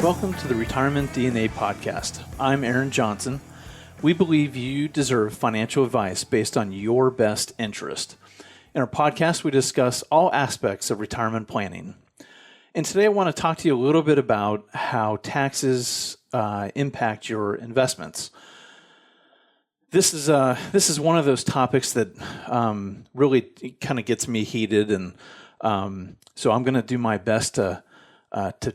Welcome to the Retirement DNA podcast. I'm Aaron Johnson. We believe you deserve financial advice based on your best interest. In our podcast, we discuss all aspects of retirement planning. And today I want to talk to you a little bit about how taxes impact your investments. This is one of those topics that really kind of gets me heated, and so I'm going to do my best to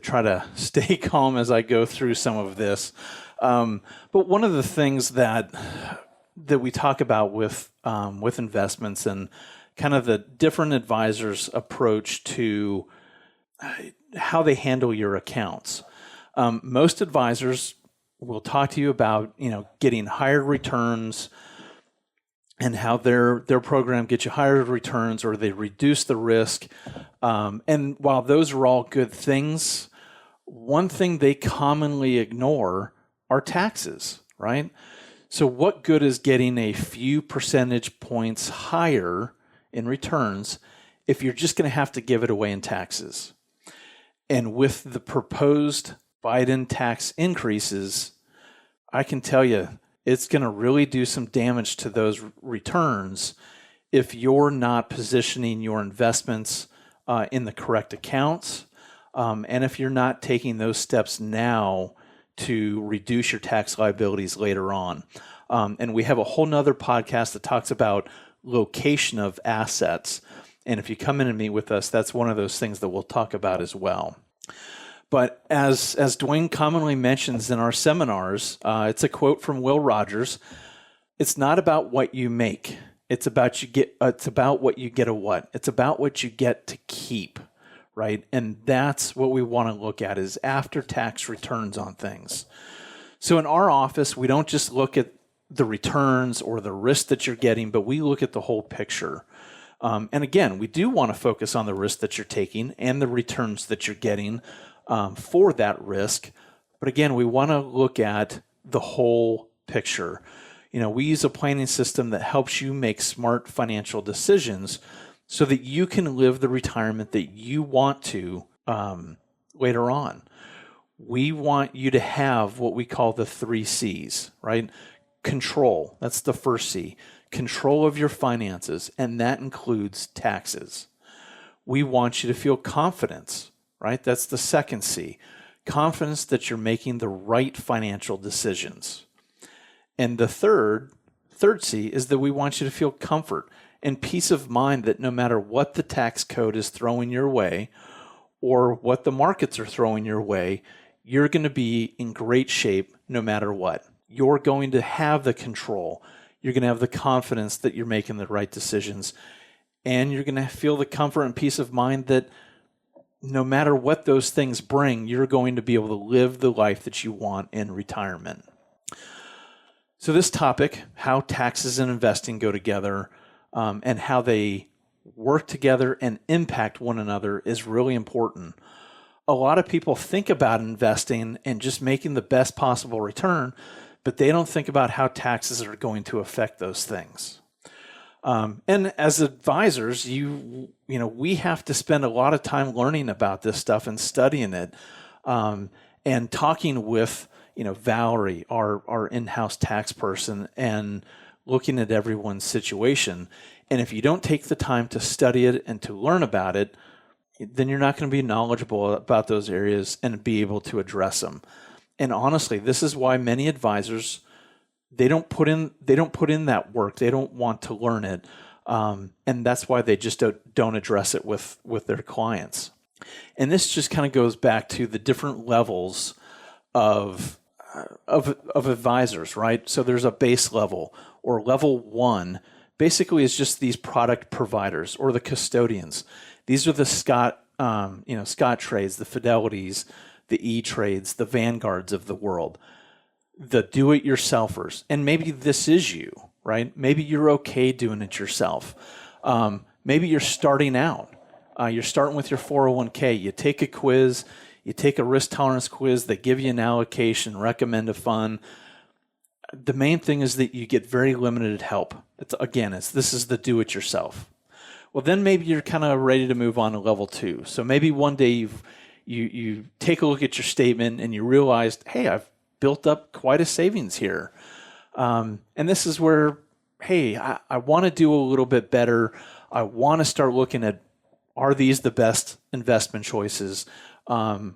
try to stay calm as I go through some of this. But one of the things that we talk about with investments and kind of the different advisors' approach to how they handle your accounts. Most advisors will talk to you about getting higher returns and how their program gets you higher returns, or they reduce the risk. And while those are all good things, one thing they commonly ignore are taxes, right? So what good is getting a few percentage points higher in returns if you're just going to have to give it away in taxes? And with the proposed Biden tax increases, I can tell you it's going to really do some damage to those returns if you're not positioning your investments in the correct accounts, and if you're not taking those steps now to reduce your tax liabilities later on. And we have a whole nother podcast that talks about location of assets. And if you come in and meet with us, that's one of those things that we'll talk about as well. But as Dwayne commonly mentions in our seminars, it's a quote from Will Rogers. It's not about what you make. It's about what you get a what. It's about what you get to keep, right? And that's what we want to look at, is after-tax returns on things. So in our office, we don't just look at the returns or the risk that you're getting, but we look at the whole picture. And again, we do want to focus on the risk that you're taking and the returns that you're getting for that risk. But again, we want to look at the whole picture. We use a planning system that helps you make smart financial decisions so that you can live the retirement that you want to later on. We want you to have what we call the 3 C's, right? Control, that's the first C. Control of your finances, and that includes taxes. We want you to feel confidence, right? That's the second C. Confidence that you're making the right financial decisions. And the third C is that we want you to feel comfort and peace of mind that no matter what the tax code is throwing your way or what the markets are throwing your way, you're going to be in great shape no matter what. You're going to have the control. You're going to have the confidence that you're making the right decisions. And you're going to feel the comfort and peace of mind that no matter what those things bring, you're going to be able to live the life that you want in retirement. So this topic, how taxes and investing go together, and how they work together and impact one another, is really important. A lot of people think about investing and just making the best possible return, but they don't think about how taxes are going to affect those things. And as advisors, we have to spend a lot of time learning about this stuff and studying it, and talking with Valerie, our in-house tax person, and looking at everyone's situation. And if you don't take the time to study it and to learn about it, then you're not going to be knowledgeable about those areas and be able to address them. And honestly, this is why many advisors, they don't put in that work. They don't want to learn it, and that's why they just don't address it with their clients. And this just kind of goes back to the different levels of advisors, right? So there's a base level, or level 1. Basically, is just these product providers or the custodians. These are the Scott Trades, the Fidelities, the E-Trades, the Vanguards of the world, the do-it-yourselfers. And maybe this is you, right? Maybe you're okay doing it yourself. Maybe you're starting out. You're starting with your 401k. You take a quiz. You take a risk tolerance quiz. They give you an allocation, recommend a fund. The main thing is that you get very limited help. This is the do-it-yourself. Well, then maybe you're kind of ready to move on to level 2. So maybe one day you take a look at your statement and you realize, hey, I've built up quite a savings here. And this is where, hey, I want to do a little bit better. I want to start looking at, are these the best investment choices? Can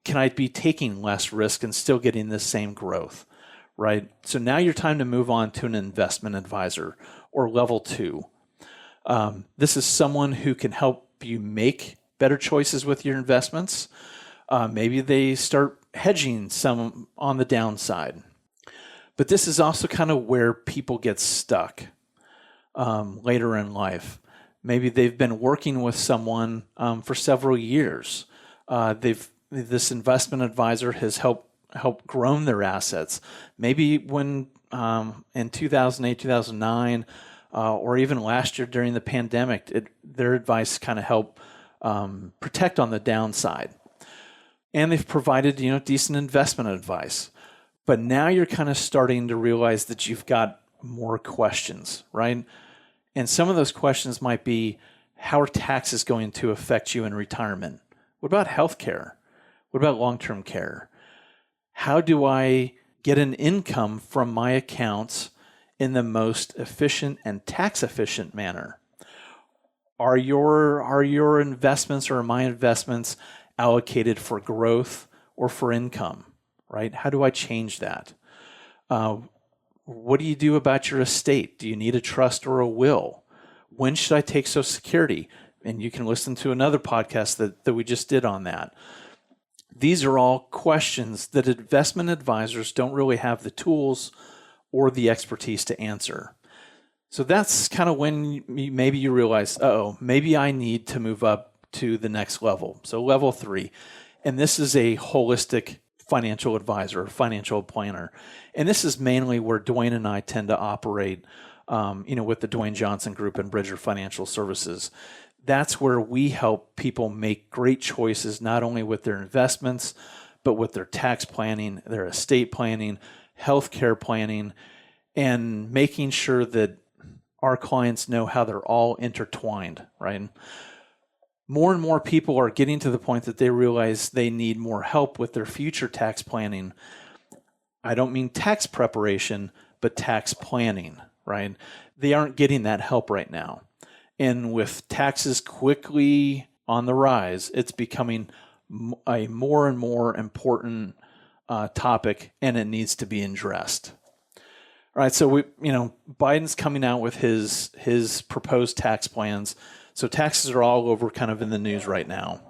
I be taking less risk and still getting the same growth, right? So now your time to move on to an investment advisor or level 2. This is someone who can help you make better choices with your investments. Maybe they start hedging some on the downside. But this is also kind of where people get stuck later in life. Maybe they've been working with someone for several years. This investment advisor has helped grown their assets. Maybe when in 2008, 2009, or even last year during the pandemic, their advice kind of helped protect on the downside. And they've provided, decent investment advice. But now you're kind of starting to realize that you've got more questions, right? And some of those questions might be, how are taxes going to affect you in retirement? What about healthcare? What about long-term care? How do I get an income from my accounts in the most efficient and tax-efficient manner? Are your investments or my investments allocated for growth or for income, right? How do I change that? What do you do about your estate? Do you need a trust or a will? When should I take Social Security? And you can listen to another podcast that we just did on that. These are all questions that investment advisors don't really have the tools or the expertise to answer. So that's kind of when maybe you realize, maybe I need to move up to the next level. So level 3. And this is a holistic financial advisor, financial planner. And this is mainly where Dwayne and I tend to operate, with the Dwayne Johnson Group and Bridger Financial Services. That's where we help people make great choices, not only with their investments, but with their tax planning, their estate planning, healthcare planning, and making sure that our clients know how they're all intertwined, right? More and more people are getting to the point that they realize they need more help with their future tax planning. I don't mean tax preparation, but tax planning, right? They aren't getting that help right now. And with taxes quickly on the rise, it's becoming a more and more important topic, and it needs to be addressed. All right, so Biden's coming out with his proposed tax plans. So taxes are all over kind of in the news right now.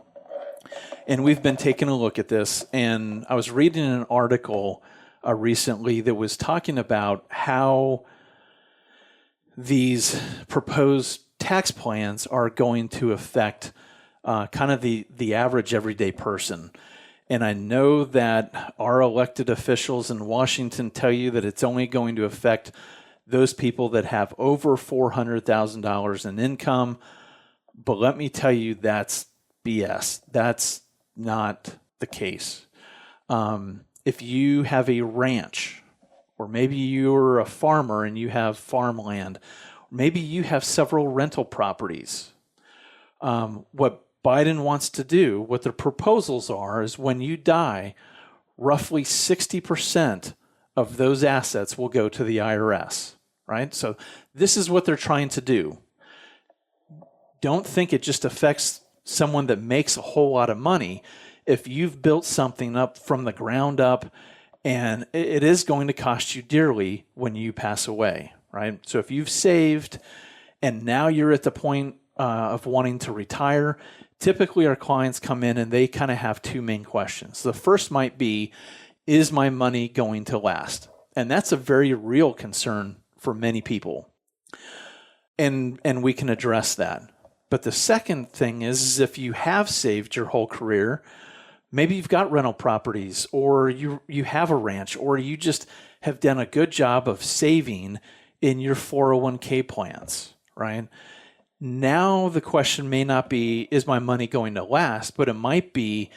And we've been taking a look at this, and I was reading an article recently that was talking about how these proposed tax plans are going to affect kind of the average everyday person. And I know that our elected officials in Washington tell you that it's only going to affect those people that have over $400,000 in income. But let me tell you, that's BS. That's not the case. If you have a ranch, or maybe you're a farmer and you have farmland, maybe you have several rental properties. What Biden wants to do, what their proposals are, is when you die, roughly 60% of those assets will go to the IRS, right? So this is what they're trying to do. Don't think it just affects someone that makes a whole lot of money. If you've built something up from the ground up, and it is going to cost you dearly when you pass away, right? So if you've saved and now you're at the point of wanting to retire, typically our clients come in and they kind of have two main questions. The first might be, is my money going to last? And that's a very real concern for many people. And we can address that. But the second thing is if you have saved your whole career, maybe you've got rental properties, or you have a ranch, or you just have done a good job of saving in your 401k plans, right? Now the question may not be, is my money going to last? But it might be,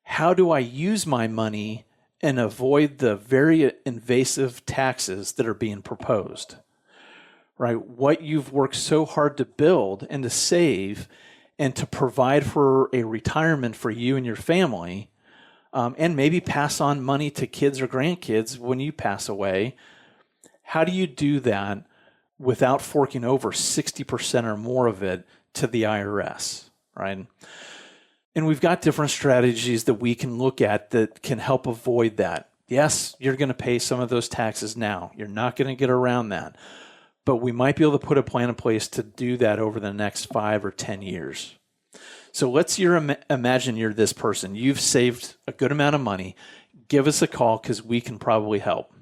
how do I use my money and avoid the very invasive taxes that are being proposed, right? What you've worked so hard to build and to save and to provide for a retirement for you and your family, and maybe pass on money to kids or grandkids when you pass away, how do you do that without forking over 60% or more of it to the IRS, right? And we've got different strategies that we can look at that can help avoid that. Yes, you're going to pay some of those taxes now. You're not going to get around that. But we might be able to put a plan in place to do that over the next 5 or 10 years. So let's imagine you're this person. You've saved a good amount of money. Give us a call because we can probably help.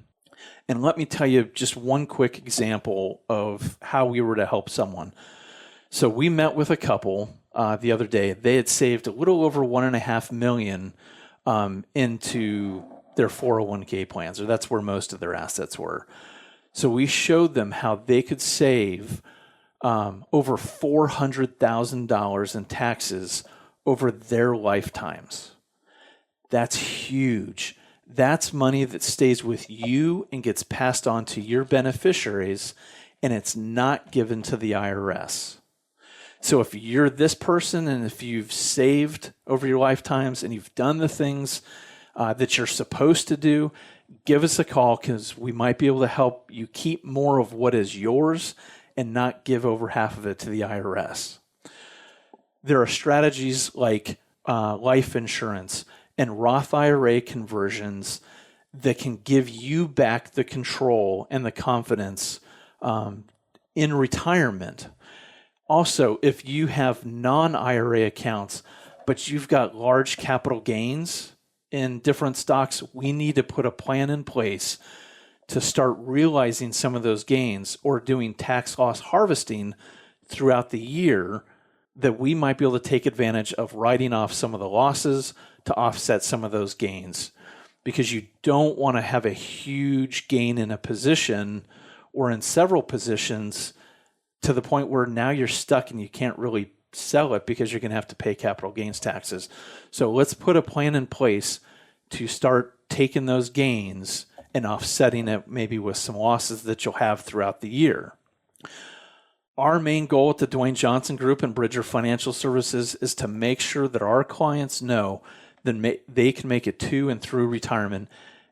And let me tell you just one quick example of how we were to help someone. So we met with a couple the other day. They had saved a little over $1.5 million into their 401k plans, or that's where most of their assets were. So we showed them how they could save over $400,000 in taxes over their lifetimes. That's huge. That's money that stays with you and gets passed on to your beneficiaries, and it's not given to the IRS. So if you're this person and if you've saved over your lifetimes and you've done the things that you're supposed to do, give us a call because we might be able to help you keep more of what is yours and not give over half of it to the IRS. There are strategies like life insurance and Roth IRA conversions that can give you back the control and the confidence in retirement. Also, if you have non-IRA accounts, but you've got large capital gains in different stocks, we need to put a plan in place to start realizing some of those gains or doing tax loss harvesting throughout the year that we might be able to take advantage of writing off some of the losses to offset some of those gains, because you don't want to have a huge gain in a position or in several positions to the point where now you're stuck and you can't really sell it because you're going to have to pay capital gains taxes. So let's put a plan in place to start taking those gains and offsetting it maybe with some losses that you'll have throughout the year. Our main goal at the Dwayne Johnson Group and Bridger Financial Services is to make sure that our clients know that they can make it to and through retirement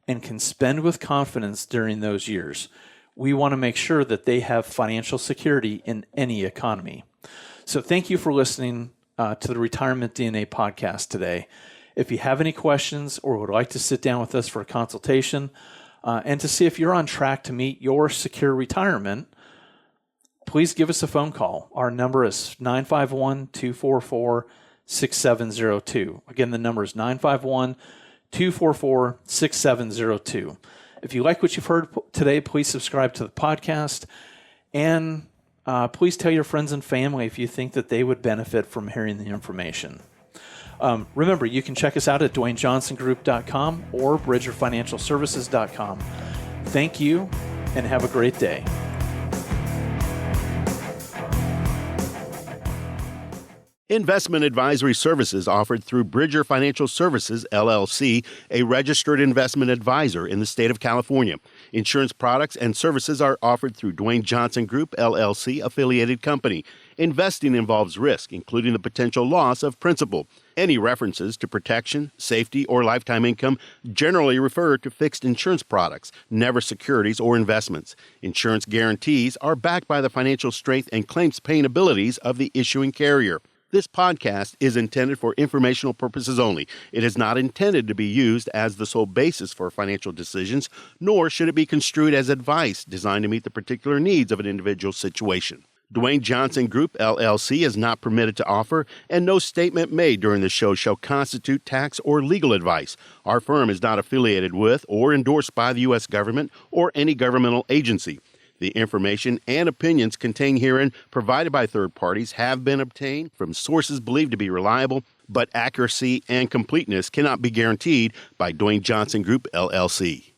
and can spend with confidence during those years. We want to make sure that they have financial security in any economy. So thank you for listening to the Retirement DNA podcast today. If you have any questions or would like to sit down with us for a consultation and to see if you're on track to meet your secure retirement, please give us a phone call. Our number is 951-244-6702. Again, the number is 951-244-6702. If you like what you've heard today, please subscribe to the podcast, and please tell your friends and family if you think that they would benefit from hearing the information. Remember, you can check us out at DwayneJohnsonGroup.com or BridgerFinancialServices.com. Thank you, and have a great day. Investment advisory services offered through Bridger Financial Services, LLC, a registered investment advisor in the state of California. Insurance products and services are offered through Dwayne Johnson Group, LLC, affiliated company. Investing involves risk, including the potential loss of principal. Any references to protection, safety, or lifetime income generally refer to fixed insurance products, never securities or investments. Insurance guarantees are backed by the financial strength and claims paying abilities of the issuing carrier. This podcast is intended for informational purposes only. It is not intended to be used as the sole basis for financial decisions, nor should it be construed as advice designed to meet the particular needs of an individual situation. Dwayne Johnson Group, LLC is not permitted to offer, and no statement made during the show shall constitute tax or legal advice. Our firm is not affiliated with or endorsed by the U.S. government or any governmental agency. The information and opinions contained herein provided by third parties have been obtained from sources believed to be reliable, but accuracy and completeness cannot be guaranteed by Dwayne Johnson Group, LLC.